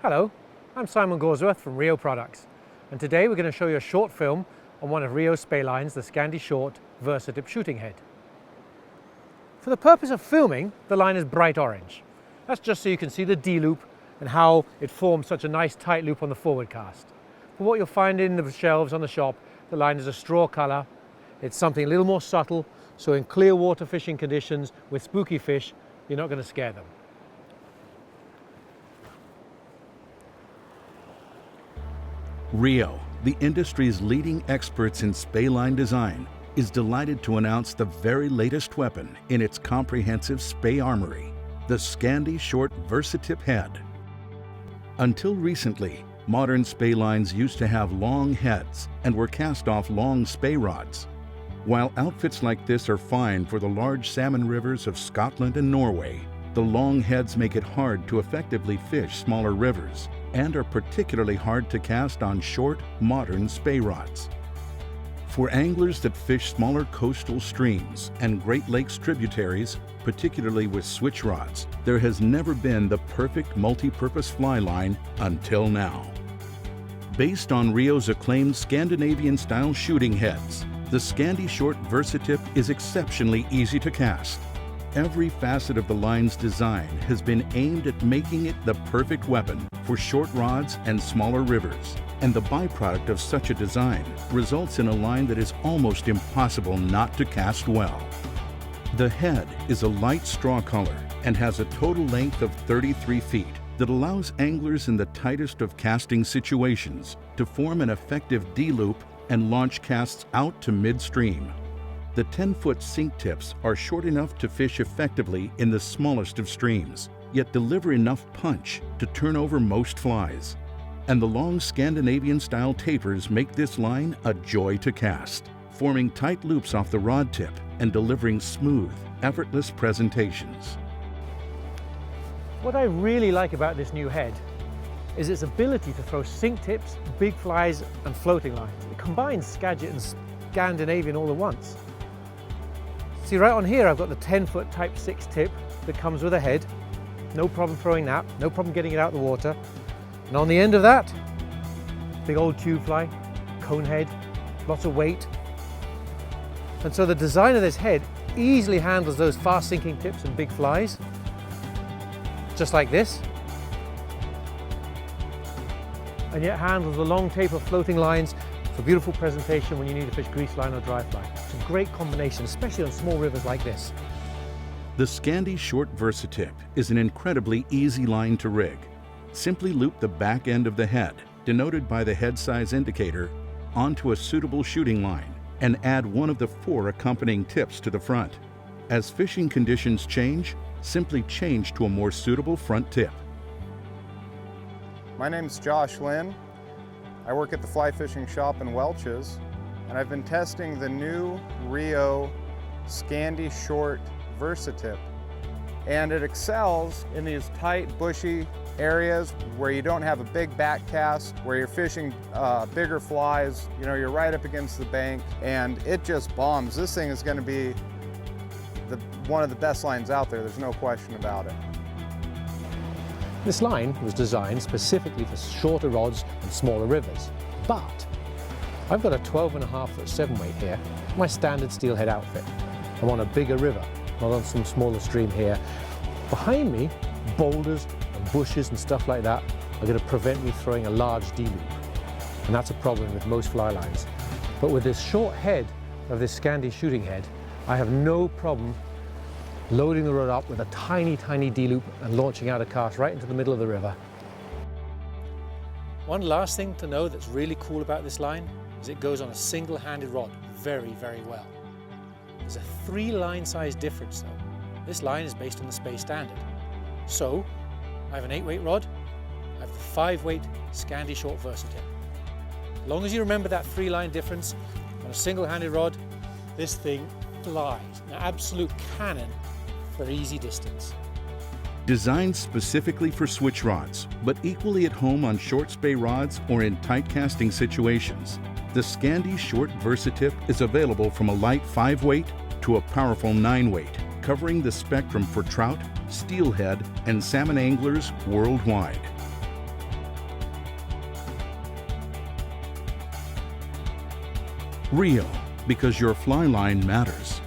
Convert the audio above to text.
Hello, I'm Simon Gorsworth from Rio Products, and today we're going to show you a short film on one of Rio's spey lines, the Scandi Short VersiTip shooting head. For the purpose of filming, the line is bright orange. That's just so you can see the D-loop and how it forms such a nice tight loop on the forward cast. For what you'll find in the shelves on the shop, the line is a straw colour. It's something a little more subtle, so in clear water fishing conditions with spooky fish, you're not going to scare them. Rio, the industry's leading experts in spey line design, is delighted to announce the very latest weapon in its comprehensive spey armory, the Scandi Short VersiTip head. Until recently, modern spey lines used to have long heads and were cast off long spey rods. While outfits like this are fine for the large salmon rivers of Scotland and Norway, the long heads make it hard to effectively fish smaller rivers and are particularly hard to cast on short, modern spey rods. For anglers that fish smaller coastal streams and Great Lakes tributaries, particularly with switch rods, there has never been the perfect multi-purpose fly line until now. Based on Rio's acclaimed Scandinavian-style shooting heads, the Scandi Short VersiTip is exceptionally easy to cast. Every facet of the line's design has been aimed at making it the perfect weapon for short rods and smaller rivers, and the byproduct of such a design results in a line that is almost impossible not to cast well. The head is a light straw color and has a total length of 33 feet that allows anglers in the tightest of casting situations to form an effective D-loop and launch casts out to midstream. The 10-foot sink tips are short enough to fish effectively in the smallest of streams, yet deliver enough punch to turn over most flies. And the long Scandinavian-style tapers make this line a joy to cast, forming tight loops off the rod tip and delivering smooth, effortless presentations. What I really like about this new head is its ability to throw sink tips, big flies and floating lines. It combines Skagit and Scandinavian all at once. See, right on here I've got the 10-foot Type 6 tip that comes with a head. No problem throwing that, no problem getting it out of the water. And on the end of that, big old tube fly, cone head, lots of weight. And so the design of this head easily handles those fast sinking tips and big flies, just like this. And yet handles the long taper floating lines for beautiful presentation when you need to fish grease line or dry fly. It's a great combination, especially on small rivers like this. The Scandi Short VersiTip is an incredibly easy line to rig. Simply loop the back end of the head, denoted by the head size indicator, onto a suitable shooting line and add one of the 4 accompanying tips to the front. As fishing conditions change, simply change to a more suitable front tip. My name's Josh Lynn. I work at the fly fishing shop in Welch's, and I've been testing the new Rio Scandi Short VersiTip. And it excels in these tight, bushy areas where you don't have a big back cast, where you're fishing bigger flies, you know, you're right up against the bank, and it just bombs. This thing is going to be one of the best lines out there, there's no question about it. This line was designed specifically for shorter rods and smaller rivers, but I've got a 12.5-foot 7-weight here, my standard steelhead outfit. I'm on a bigger river, not on some smaller stream here. Behind me, boulders and bushes and stuff like that are going to prevent me throwing a large D-loop, and that's a problem with most fly lines. But with this short head of this Scandi shooting head, I have no problem loading the rod up with a tiny, tiny D-loop and launching out a cast right into the middle of the river. One last thing to know that's really cool about this line is it goes on a single-handed rod very, very well. There's a 3 line size difference though. This line is based on the spey standard. So, I have an 8-weight rod, I have the 5-weight Scandi Short VersiTip. As long as you remember that 3 line difference on a single-handed rod, this thing flies. An absolute cannon for easy distance. Designed specifically for switch rods, but equally at home on short spey rods or in tight casting situations, the Scandi Short VersiTip is available from a light 5-weight to a powerful 9-weight, covering the spectrum for trout, steelhead, and salmon anglers worldwide. Rio, because your fly line matters.